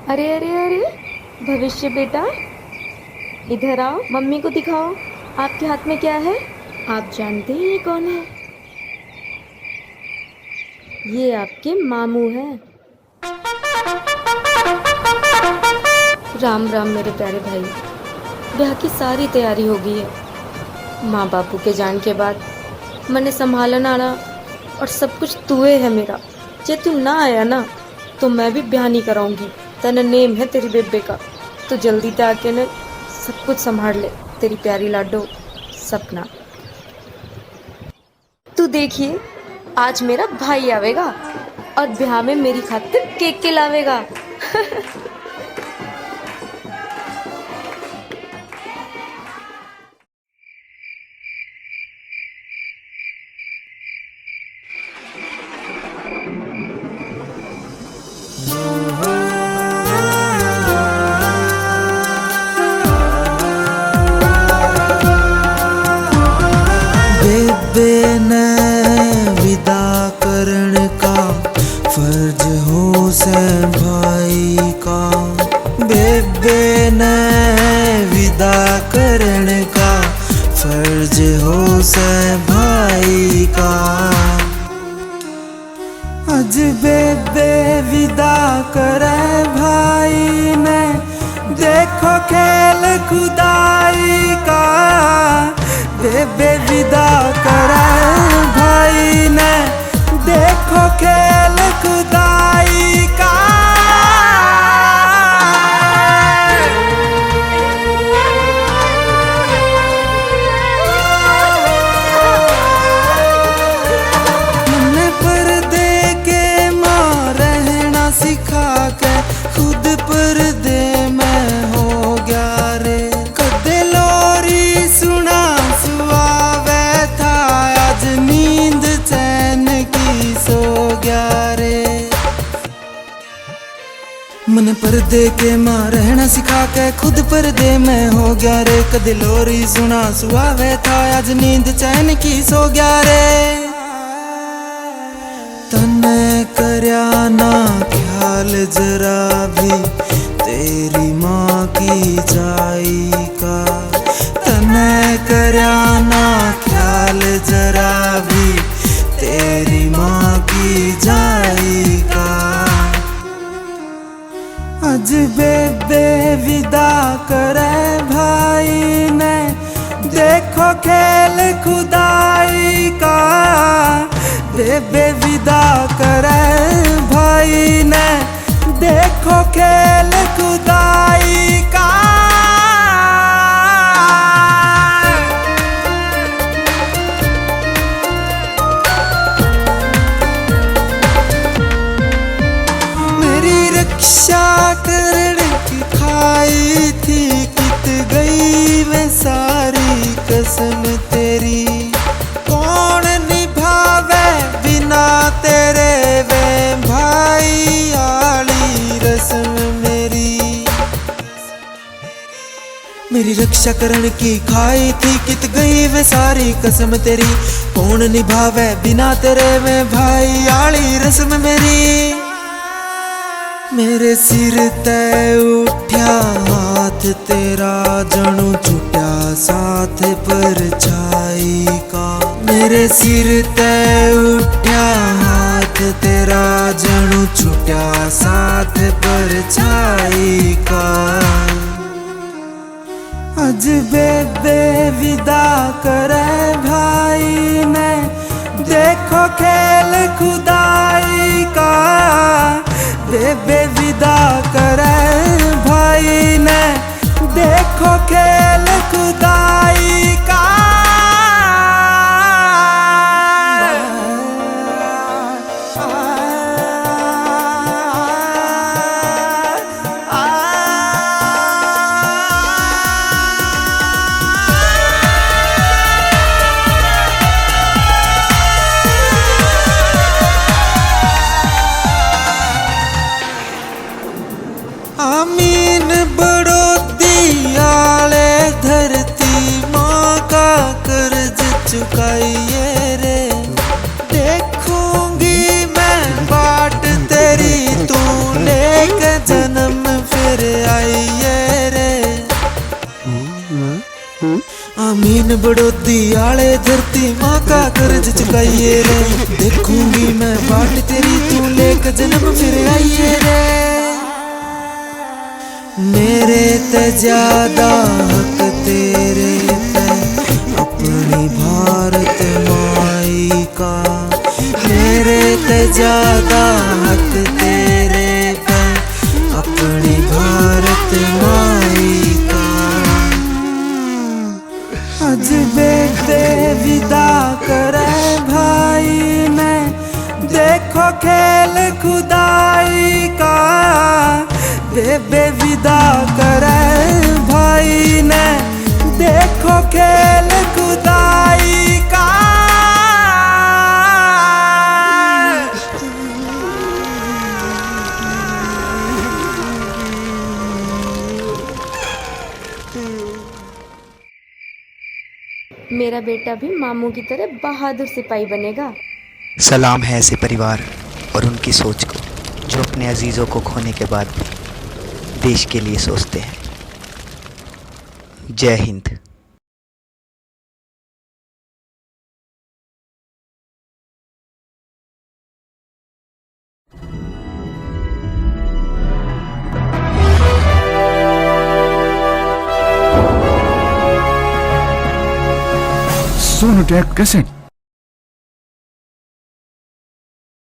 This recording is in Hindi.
अरे अरे अरे, भविष्य बेटा, इधर आओ, मम्मी को दिखाओ। आपके हाथ में क्या है? आप जानते हैं ये कौन है? ये आपके मामू हैं। राम राम मेरे प्यारे भाई। ब्याह की सारी तैयारी हो गई है। माँ बापू के जान के बाद मैंने संभालन आना और सब कुछ तुए है मेरा। जे तू ना आया ना तो मैं भी ब्याह नहीं कराऊंगी। तने नेम है तेरी बेबे का, तो जल्दी ते आके ने सब कुछ संभाल ले। तेरी प्यारी लाडो सपना। तू देखिए, आज मेरा भाई आवेगा और ब्याह में मेरी खातिर केक के लावेगा। बेबे ने विदा करण का फर्ज हो से भाई का। बेबे ने विदा करण का फर्ज हो से भाई का। आज बेबे विदा करे भाई ने, देखो खेल खुदाई का। बेबे विदा करे भाई ने, देखो खेल खुदाई का। हमने पर्दे के मां रहना सिखा के खुद पर्दे में हो गया रे। कदे लोरी सुना सुआवे था, आज नींद चैन की सो गया रे। मन पर्दे के मां रहना सिखा के खुद पर्दे में हो गया रे। कदे लोरी सुना सुआवे था, आज नींद चैन की सो गया रे। तने करया ना ख्याल जरा भी तेरी माँ की जाई का। तने करया ना ख्याल जरा भी तेरी माँ की जाई का। आज बेबे विदा करे भाई ने, देखो खेल खुदाई का। बेबे विदा करे भाई ने, देखो खेल खुदाई का। मेरी रक्षा करने की खाई थी, कित गई मैं सारी कसम तेरी। कौन निभावे बिना तेरे वे भाई आली रस्म मेरी। मेरी रक्षा करने की खाई थी, कित गई वे सारी कसम तेरी। कौन निभावे बिना तेरे वे भाई आली रस्म मेरी। मेरे सिर ते उठ्या हाथ तेरा, जणू छुट्या साथ परछाई का। मेरे सिर ते उठ्या हाथ तेरा, जणू छुट्या साथ परछाई का। आज बेबे विदा करे भाई ने, देखो खेल खुदाई का। बेबे विदा करे भाई ने, देखो खेल खुदाई का। आमीन बड़ो दियाले धरती, माँ का कर्ज चुकाइए रे। देखूंगी मैं बाट तेरी, तू लेके जन्म बड़ोदी आले धरती माँ का कर्ज चुकाइए रे। देखूंगी मैं बाट तेरी तू लेकर जन्म फिर आइए रे। मेरे ते ज्यादा हक तेरे पे अपनी भारत माई का। मेरे ते ज्यादा हक तेरे पे अपनी भारत माई का। आज बेटे विदा करे भाई ने देखो खेल खुदाई का। बेबे विदा करे भाई ने देखो खेल खुदाई का। मेरा बेटा भी मामू की तरह बहादुर सिपाही बनेगा। सलाम है ऐसे परिवार और उनकी सोच को जो अपने अजीज़ों को खोने के बाद भी देश के लिए सोचते हैं। जय हिंद। सोनोटेक कैसेट